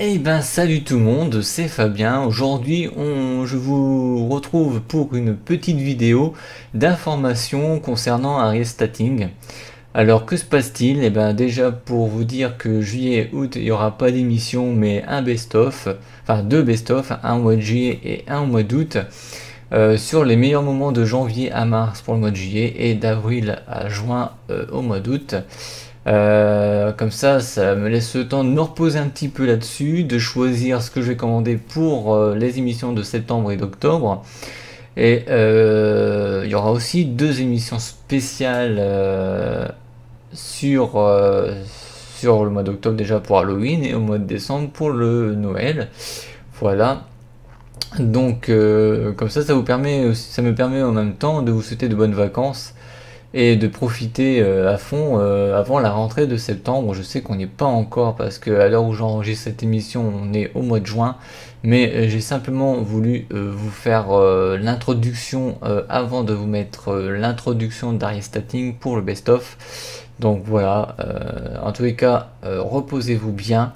Eh ben salut tout le monde, c'est Fabien. Aujourd'hui je vous retrouve pour une petite vidéo d'information concernant Harry Statting. Alors que se passe-t-il? Eh ben déjà pour vous dire que juillet août il n'y aura pas d'émission mais un best-of, enfin deux best-of, un au mois de juillet et un au mois d'août, sur les meilleurs moments de janvier à mars pour le mois de juillet et d'avril à juin au mois d'août. Comme ça me laisse le temps de me reposer un petit peu là-dessus, de choisir ce que je vais commander pour les émissions de septembre et d'octobre. Et il y aura aussi deux émissions spéciales sur le mois d'octobre déjà pour Halloween et au mois de décembre pour le Noël. Voilà. Donc comme ça ça me permet en même temps de vous souhaiter de bonnes vacances et de profiter à fond avant la rentrée de septembre. Je sais qu'on n'y est pas encore parce qu'à l'heure où j'enregistre cette émission, on est au mois de juin, mais j'ai simplement voulu vous faire l'introduction avant de vous mettre l'introduction d'Harry Statting pour le best-of. Donc voilà, en tous les cas, reposez-vous bien.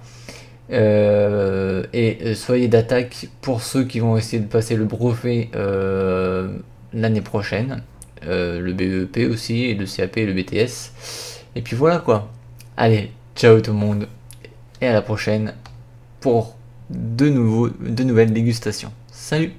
Et soyez d'attaque pour ceux qui vont essayer de passer le brevet l'année prochaine, le BEP aussi, et le CAP et le BTS. Et puis voilà quoi. Allez, ciao tout le monde, et à la prochaine pour de nouvelles dégustations. Salut!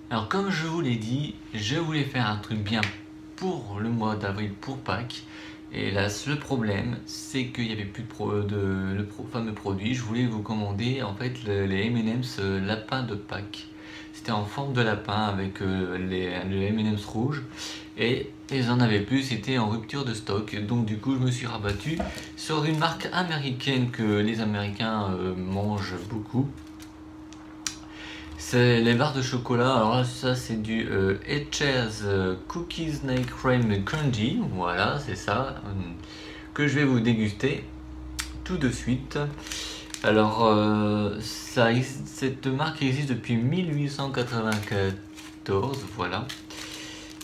Alors comme je vous l'ai dit, je voulais faire un truc bien pour le mois d'avril, pour Pâques. Et là, le problème, c'est qu'il n'y avait plus de fameux produit. Je voulais vous commander en fait les M&M's lapin de Pâques. C'était en forme de lapin avec les M&M's rouges. Et ils en avaient plus, c'était en rupture de stock. Donc du coup, je me suis rabattu sur une marque américaine que les Américains mangent beaucoup. C'est les barres de chocolat. Alors là, ça c'est du Etcher's Cookies Night Cream Crunchy. Voilà, c'est ça que je vais vous déguster tout de suite. Alors, cette marque existe depuis 1894. Voilà.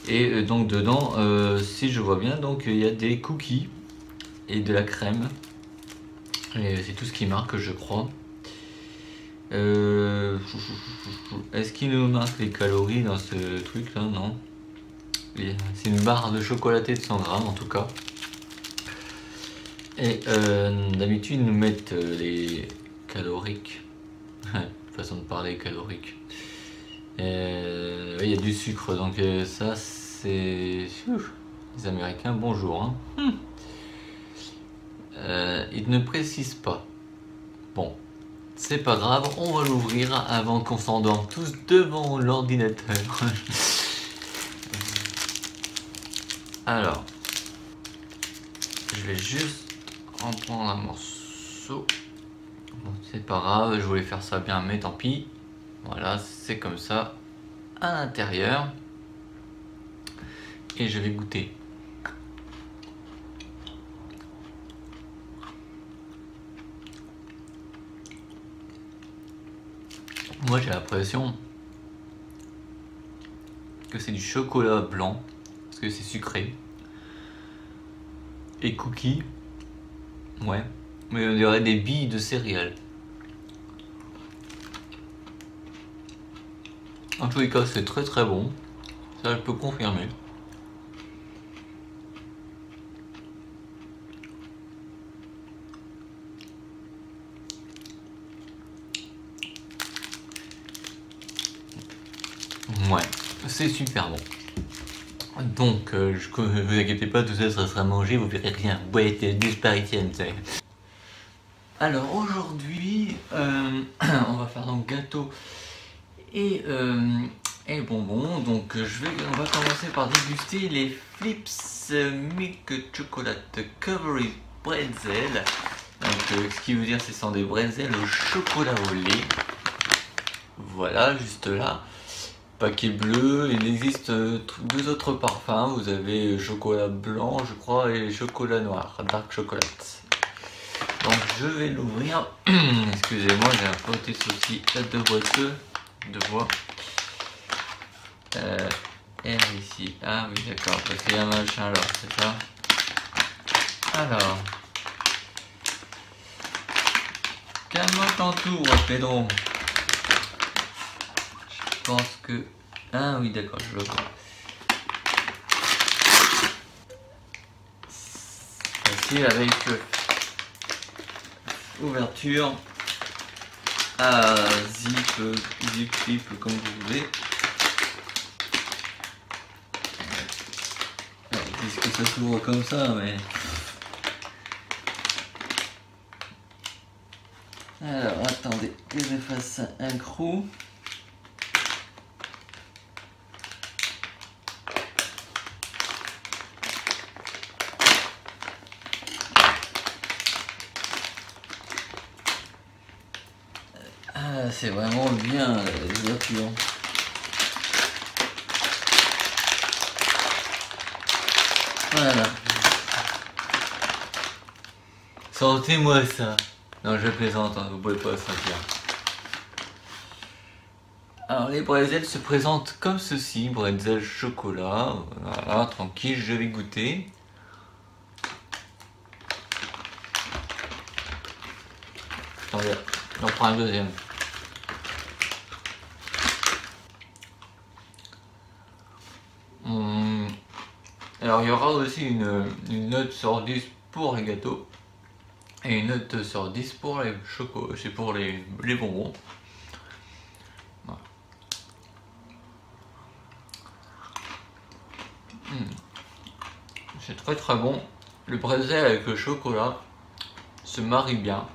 Et donc dedans, si je vois bien, donc il y a des cookies et de la crème. Et c'est tout ce qui marque, je crois. Est-ce qu'il nous marque les calories dans ce truc là? Non. C'est une barre de chocolaté de 100 grammes en tout cas. Et d'habitude ils nous mettent les caloriques. Façon de parler calorique. Il y a du sucre donc ça c'est... Les Américains, bonjour. Hein. Ils ne précisent pas. Bon. C'est pas grave, on va l'ouvrir avant qu'on s'endorme tous devant l'ordinateur. Alors, je vais juste en prendre un morceau. Bon, c'est pas grave, je voulais faire ça bien, mais tant pis. Voilà, c'est comme ça à l'intérieur. Et je vais goûter. Moi j'ai l'impression que c'est du chocolat blanc, parce que c'est sucré. Et cookies, ouais, mais on dirait des billes de céréales. En tous les cas c'est très très bon, ça je peux confirmer. Ouais, c'est super bon. Donc, vous inquiétez pas, tout ça, ça sera mangé, vous verrez rien. Boîte disparition, c'est. Alors aujourd'hui, on va faire donc gâteau et bonbons. Donc on va commencer par déguster les Flips Milk Chocolate Covery Bretzel. Donc ce qui veut dire c'est sont des bretzels au chocolat au lait. Voilà, juste là. paquet bleu. Il existe deux autres parfums. Vous avez chocolat blanc, je crois, et chocolat noir, dark chocolate. Donc je vais l'ouvrir. Excusez-moi, j'ai un petit souci de boiteux de voix. R ici. Ah oui, d'accord, parce qu'il y a un machin là, c'est ça. Alors, calme-moi ton tour, Pedro. Je pense que... Ah oui, d'accord, je le vois. Facile avec ouverture à zip clip comme vous voulez. Est-ce que ça s'ouvre comme ça, mais... Alors, attendez que je fasse un crou. Ah, c'est vraiment bien l'ouverture. Voilà. Sentez-moi ça. Non, je plaisante, hein, vous pouvez pas sentir. Alors, les bretzels se présentent comme ceci, bretzel chocolat. Voilà, tranquille, je vais goûter. Attendez, j'en prends un deuxième. Alors, il y aura aussi une note sur 10 pour les gâteaux. Et une note sur 10 pour les chocolats, c'est pour les bonbons. Voilà. C'est très très bon. Le bretzel avec le chocolat se marie bien.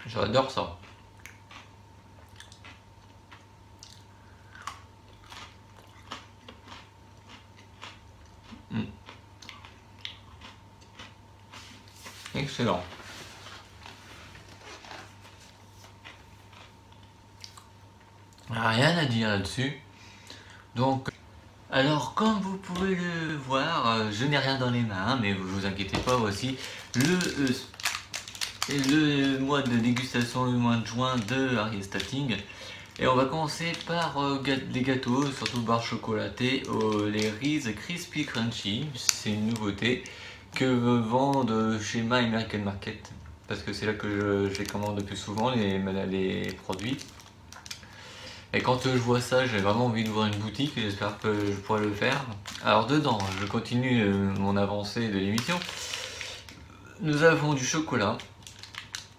J'adore ça. Excellent. Rien à dire là-dessus. Donc, alors comme vous pouvez le voir, je n'ai rien dans les mains, mais vous vous inquiétez pas, voici le mois de dégustation, le mois de juin de Ariestating. Et on va commencer par des gâteaux, surtout barres chocolatées, les Reese Crispy Crunchy. C'est une nouveauté que vendent chez My American Market, parce que c'est là que je les commande le plus souvent, les produits. Et quand je vois ça, j'ai vraiment envie d'ouvrir une boutique et j'espère que je pourrai le faire. Alors dedans, je continue mon avancée de l'émission. Nous avons du chocolat.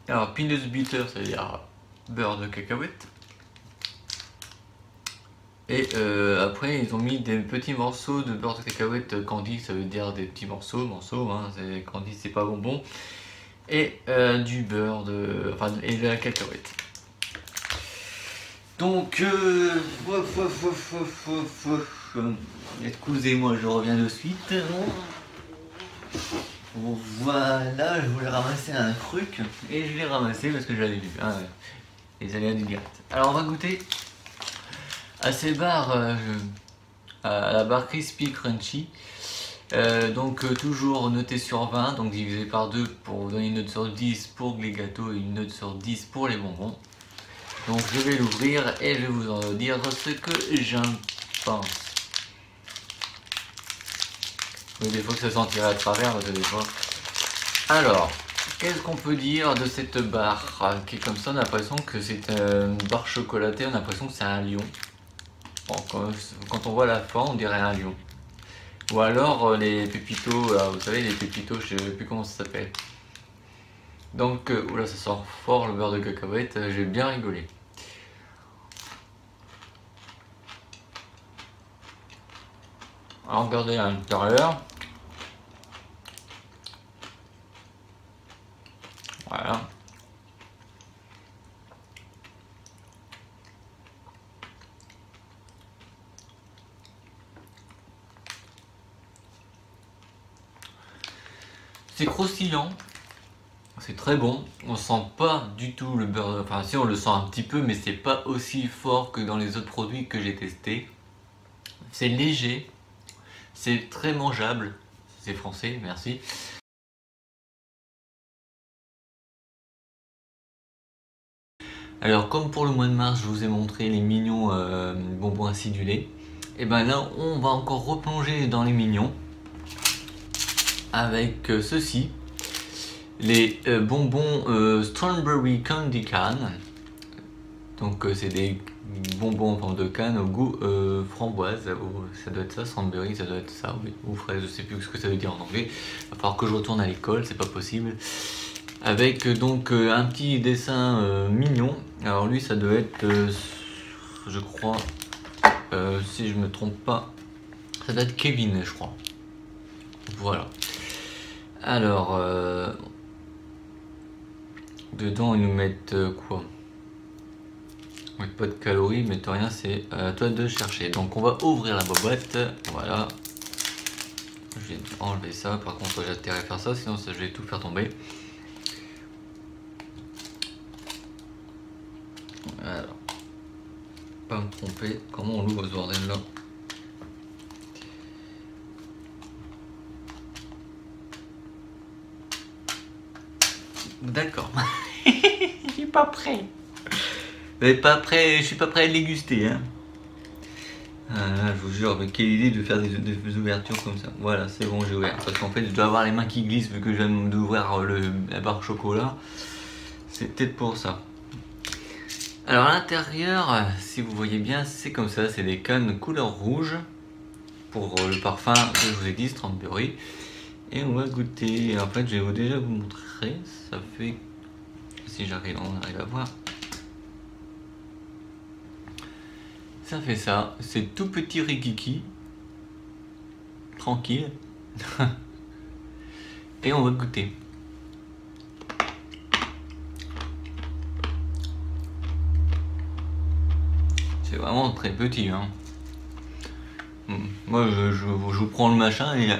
Alors peanut butter, c'est-à-dire beurre de cacahuète. Et après, ils ont mis des petits morceaux de beurre de cacahuète candy, ça veut dire des petits morceaux, hein, candy, c'est pas bonbon. Et du beurre et de la cacahuète. Donc, excusez-moi, je reviens de suite. Voilà, je voulais ramasser un truc et je l'ai ramassé parce que j'avais vu. Hein, les aléas du direct. Alors, on va goûter à ces barres, à la barre Crispy Crunchy. Donc toujours noté sur 20, donc divisé par 2 pour donner une note sur 10 pour les gâteaux et une note sur 10 pour les bonbons. Donc je vais l'ouvrir et je vais vous en dire ce que j'en pense. Oui, des fois que ça sentirait à travers, des fois. Alors, qu'est-ce qu'on peut dire de cette barre qui est comme ça? On a l'impression que c'est une barre chocolatée, on a l'impression que c'est un lion. Bon, quand on voit la forme, on dirait un lion. Ou alors les pépitos, vous savez, les pépitos, je ne sais plus comment ça s'appelle. Donc, oula, ça sort fort le beurre de cacahuète, j'ai bien rigolé. Alors, regardez à l'intérieur. Voilà. C'est croustillant, C'est très bon, on sent pas du tout le beurre, enfin si on le sent un petit peu, mais c'est pas aussi fort que dans les autres produits que j'ai testés. C'est léger, c'est très mangeable, c'est français, merci. Alors comme pour le mois de mars, je vous ai montré les mignons bonbons acidulés, et ben là on va encore replonger dans les mignons avec ceci, les bonbons Strawberry Candy Can. Donc c'est des bonbons en forme de canne au goût framboise, ça doit être ça, Strawberry, ça doit être ça, oui, ou fraise, je sais plus ce que ça veut dire en anglais. Il va falloir que je retourne à l'école, c'est pas possible. Avec donc un petit dessin mignon. Alors lui ça doit être, je crois, si je me trompe pas, ça doit être Kevin, je crois. Voilà. Alors, dedans ils nous mettent quoi? Pas de calories, mais de rien, c'est à toi de chercher. Donc on va ouvrir la boîte, voilà. Je vais enlever ça, par contre j'ai intérêt à faire ça, sinon ça, je vais tout faire tomber. Alors, pas me tromper, comment on l'ouvre ce bordel là? D'accord. Je suis pas prêt. Mais pas prêt, je suis pas prêt à le déguster, hein. Je vous jure, mais quelle idée de faire des ouvertures comme ça. Voilà, c'est bon, j'ai ouvert. Parce qu'en fait, je dois avoir les mains qui glissent vu que je viens d'ouvrir la barre chocolat. C'est peut-être pour ça. Alors à l'intérieur, si vous voyez bien, c'est comme ça, c'est des cannes couleur rouge pour le parfum que je vous ai dit, Strawberry. Et on va goûter. En fait, je vais déjà vous montrer. Ça fait, si j'arrive, on arrive à voir. Ça fait ça. C'est tout petit rikiki, tranquille. Et on va goûter. C'est vraiment très petit, hein. Moi je vous prends le machin et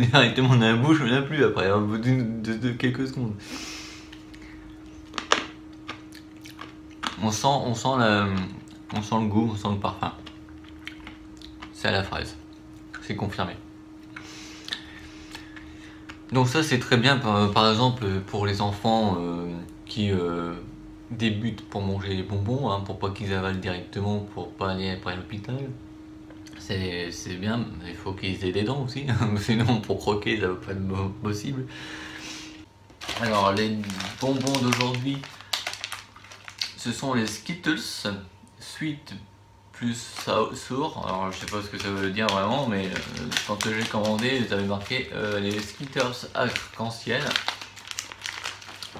directement dans la bouche, je n'ai plus après, au bout de quelques secondes. On sent le goût, on sent le parfum. C'est à la fraise, c'est confirmé. Donc ça c'est très bien par exemple pour les enfants qui débutent pour manger les bonbons, hein, pour pas qu'ils avalent directement, pour pas aller après l'hôpital. C'est bien, il faut qu'ils aient des dents aussi, sinon pour croquer ça va pas être possible. Alors les bonbons d'aujourd'hui, ce sont les Skittles Sweet plus sour. Alors je sais pas ce que ça veut dire vraiment, mais quand j'ai commandé, ils avaient marqué les Skittles arc-en-ciel.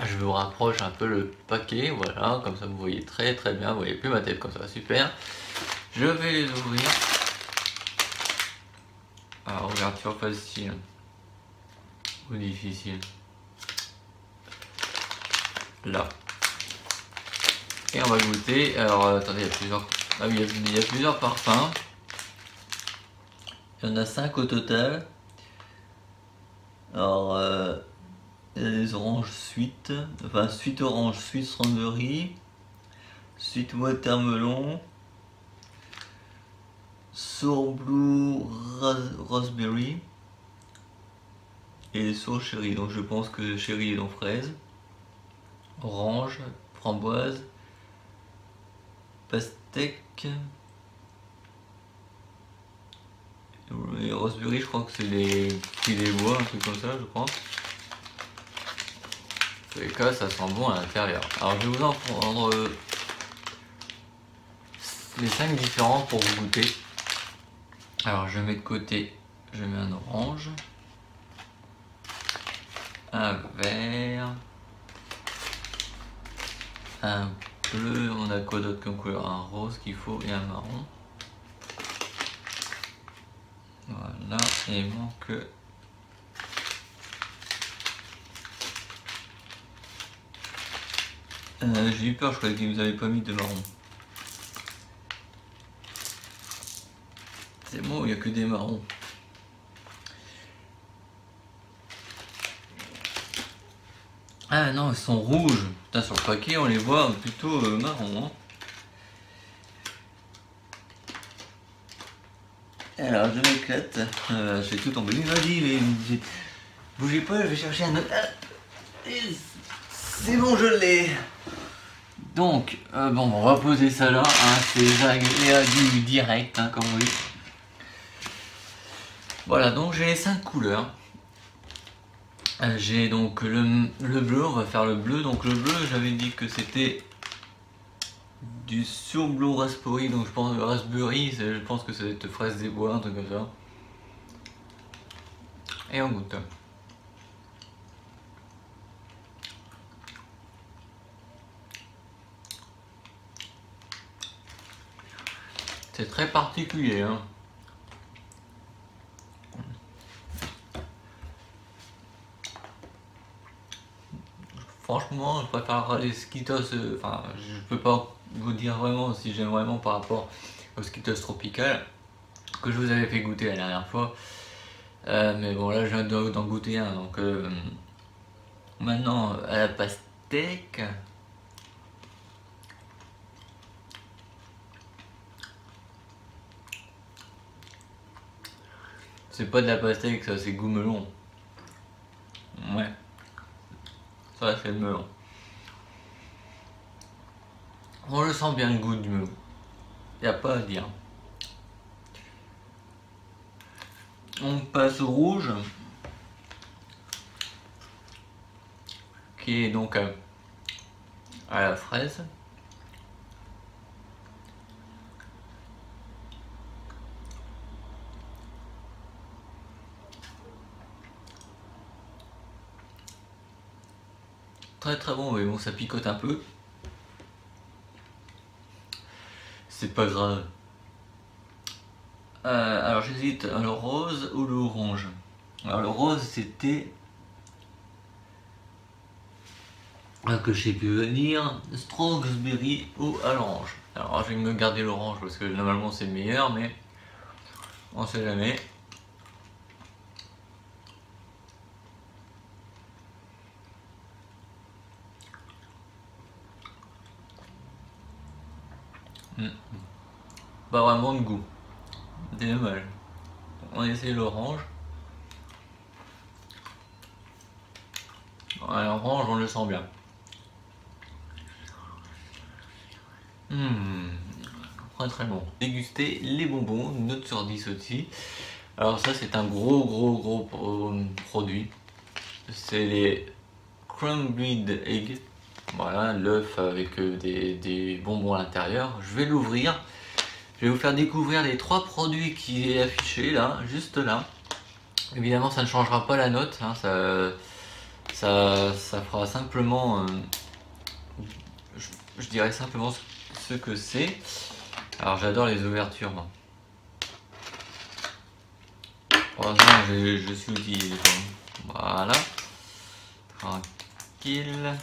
Je vous rapproche un peu le paquet, voilà, comme ça vous voyez très bien, vous voyez plus ma tête comme ça, super. Je vais les ouvrir. Alors, ouverture facile ou difficile. Là. Et on va goûter. Alors, attendez, il y a plusieurs. Ah oui, il y a plusieurs parfums. Il y en a 5 au total. Alors, il y a les oranges sweet. Enfin, sweet orange, sweet strawberry, sweet watermelon, sour blue raspberry et sour cherry. Donc je pense que cherry est dans fraise, orange, framboise, pastèque et raspberry. Je crois que c'est des petits des bois, un truc comme ça, je crois. En tous les cas, ça sent bon à l'intérieur. Alors je vais vous en prendre les 5 différents pour vous goûter. Alors je mets de côté, je mets un orange, un vert, un bleu, on a quoi d'autre comme couleur? Un rose qu'il faut et un marron. Voilà, et il manque... j'ai eu peur, je croyais qu'ils vous avaient pas mis de marron. C'est bon, il n'y a que des marrons. Ah non, ils sont rouges. Putain, sur le paquet, on les voit plutôt marron. Hein. Alors, je m'éclate. Je fais tout tomber. Vas-y, mais bougez pas, je vais chercher un autre. Ah, c'est bon, je l'ai. Donc, bon, on va poser ça là. Hein, c'est du direct, hein, comme on dit. Voilà, donc j'ai les 5 couleurs. J'ai donc le bleu, on va faire le bleu. Donc le bleu, j'avais dit que c'était du Sur-Blue Raspberry, donc je pense raspberry, je pense que ça va être fraise des bois, un truc comme ça. Et on goûte. C'est très particulier, hein. Franchement, je préfère les Skittles, enfin, je peux pas vous dire vraiment si j'aime vraiment par rapport aux Skittles Tropical que je vous avais fait goûter la dernière fois. Mais bon, là, je viens d'en goûter un, donc maintenant à la pastèque. C'est pas de la pastèque, ça, c'est goût melon. Ouais. Ça, c'est le melon. On le sent bien le goût du melon. Y a pas à dire. On passe au rouge. Qui est donc à la fraise. Très très bon, mais bon, ça picote un peu. C'est pas grave. Alors j'hésite, le rose ou le orange. Alors le rose c'était que j'ai pu venir strawberry ou à l'orange. Alors je vais me garder l'orange parce que normalement c'est meilleur, mais on sait jamais. Pas vraiment de goût. C'est dommage. On essaie l'orange. L'orange, on le sent bien. Très très bon. Déguster les bonbons, note sur 10 aussi. Alors ça c'est un gros produit. C'est les crumbled eggs. Voilà, l'œuf avec des bonbons à l'intérieur. Je vais l'ouvrir. Je vais vous faire découvrir les 3 produits qui est affiché là, juste là. Évidemment ça ne changera pas la note, hein, ça fera simplement, je dirais simplement ce que c'est. Alors j'adore les ouvertures. Moi. Pour l'instant je suis utilisé. Voilà. Tranquille.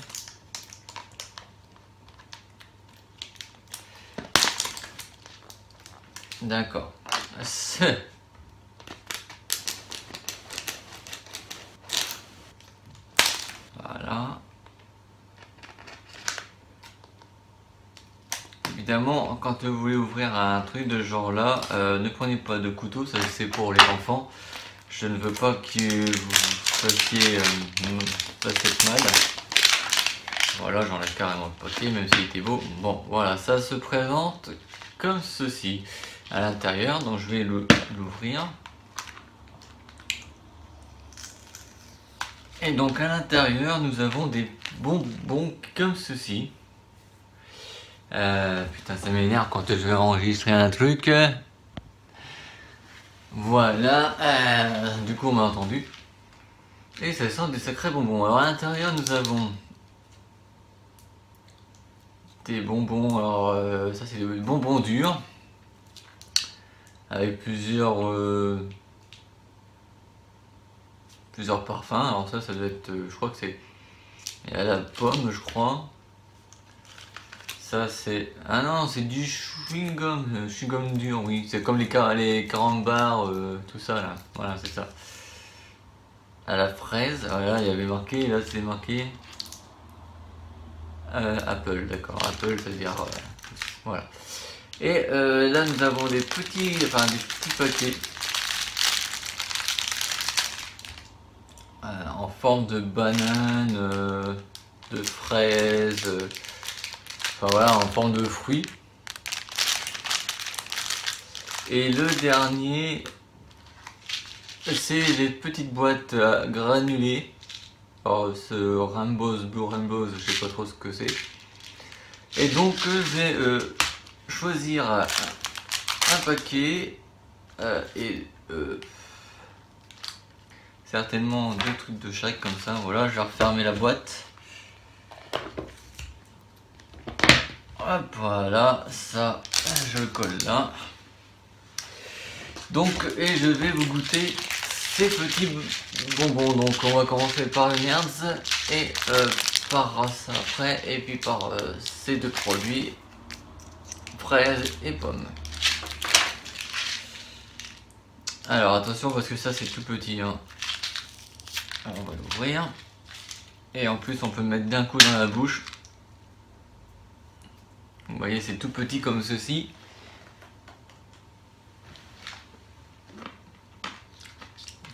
D'accord. Voilà. Évidemment, quand vous voulez ouvrir un truc de genre là, ne prenez pas de couteau, ça c'est pour les enfants. Je ne veux pas que vous fassiez mal. Voilà, j'enlève carrément le paquet, même s'il était beau. Bon, voilà, ça se présente comme ceci à l'intérieur. Donc je vais l'ouvrir. Et donc à l'intérieur, nous avons des bonbons comme ceci. Putain, ça m'énerve quand je vais enregistrer un truc. Voilà, du coup on m'a entendu. Et ça sent des sacrés bonbons. Alors à l'intérieur, nous avons des bonbons. Alors ça c'est des bonbons durs avec plusieurs parfums. Alors ça doit être, je crois que c'est, il y a la pomme, je crois. Ça c'est, ah non, c'est du chewing-gum dur, oui. C'est comme les 40 bars, tout ça là. Voilà, c'est ça. À la fraise, voilà, il y avait marqué, là c'est marqué Apple, d'accord. Apple, c'est-à-dire voilà. Et là, nous avons des petits paquets en forme de banane, de fraises, enfin voilà, en forme de fruits. Et le dernier, c'est les petites boîtes à granulés. Alors, ce Rainbows, Blue Rainbows, je sais pas trop ce que c'est. Et donc, je vais choisir un paquet et certainement deux trucs de chaque comme ça. Voilà, je vais refermer la boîte. Hop, voilà, ça, je le colle là. Donc, et je vais vous goûter ces petits bonbons. Donc, on va commencer par le Nerds et par ça après, et puis par ces deux produits, fraises et pommes. Alors, attention parce que ça c'est tout petit. Hein. Alors, on va l'ouvrir. Et en plus, on peut le mettre d'un coup dans la bouche. Vous voyez, c'est tout petit comme ceci.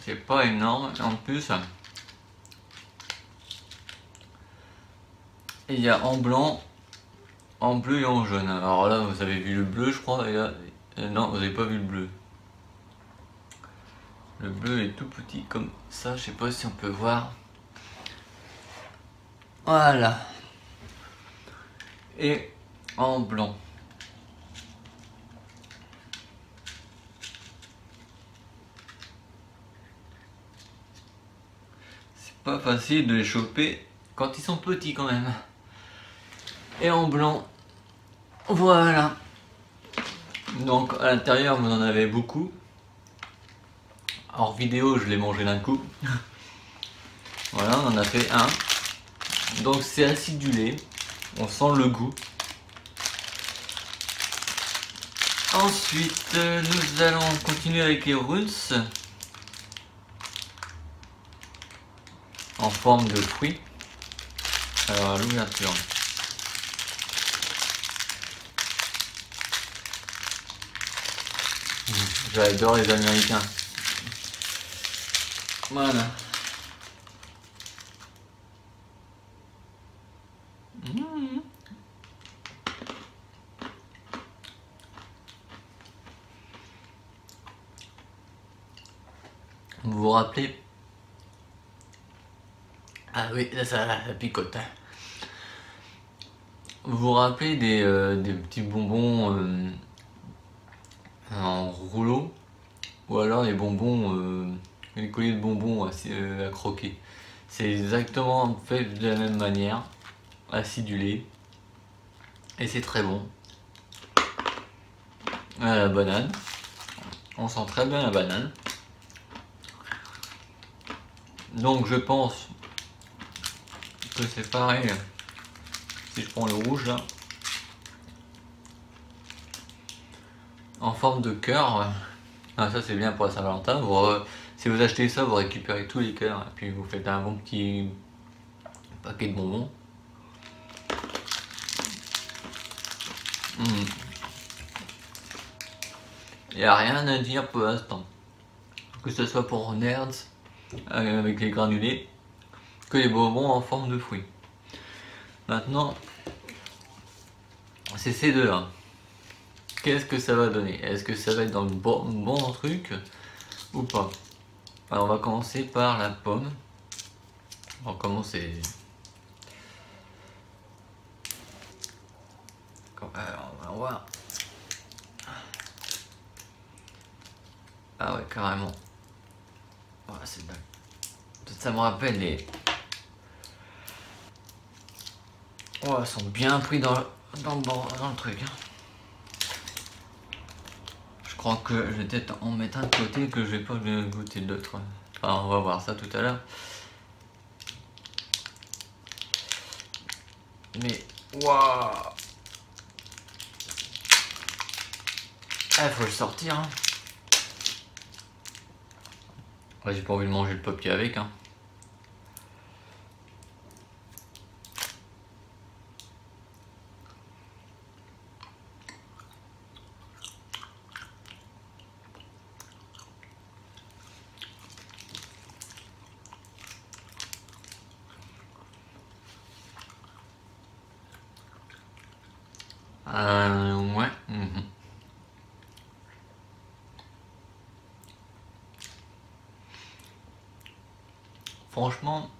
C'est pas énorme. Et en plus, il y a en blanc, en bleu et en jaune. Alors là, vous avez vu le bleu, je crois. Et là, non, vous n'avez pas vu le bleu. Le bleu est tout petit comme ça. Je sais pas si on peut voir. Voilà. Et en blanc. Pas facile de les choper quand ils sont petits quand même. Et en blanc, voilà. Donc à l'intérieur vous en avez beaucoup. Hors vidéo je l'ai mangé d'un coup. Voilà, on en a fait un. Donc c'est acidulé, on sent le goût. Ensuite nous allons continuer avec les Runs en forme de fruits. Alors l'ouverture. J'adore les Américains. Voilà. Vous vous rappelez? Ah oui, là ça picote. Hein. Vous vous rappelez des petits bonbons en rouleau? Ou alors les bonbons, les colliers de bonbons à croquer. C'est exactement fait de la même manière, acidulé. Et c'est très bon. La banane. On sent très bien la banane. Donc je pense que c'est pareil. Si je prends le rouge là. En forme de cœur. Ah, ça c'est bien pour la Saint-Valentin. Si vous achetez ça, vous récupérez tous les cœurs et puis vous faites un bon petit paquet de bonbons. Il n'y a rien à dire pour l'instant. Que ce soit pour Nerds avec les granulés, que les bonbons en forme de fruits. Maintenant, c'est ces deux-là. Qu'est-ce que ça va donner? Est-ce que ça va être dans le bon truc ou pas? Alors on va commencer par la pomme. On va commencer. Alors, on va voir. Ah ouais, carrément. Voilà, c'est dingue. Ça me rappelle les... Oh, elles sont bien pris dans le truc. Hein. Je crois que je vais peut-être en mettre un de côté que je vais pas goûter l'autre. Enfin, on va voir ça tout à l'heure. Mais, waouh! Ah, faut le sortir. Hein. Ouais, j'ai pas envie de manger le papier avec. Hein. Ouais. Franchement,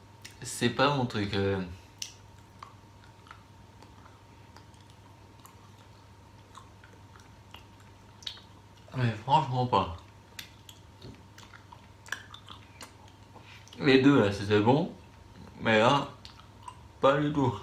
c'est pas mon truc. Mais franchement pas. Les deux là, c'était bon. Mais là, pas du tout.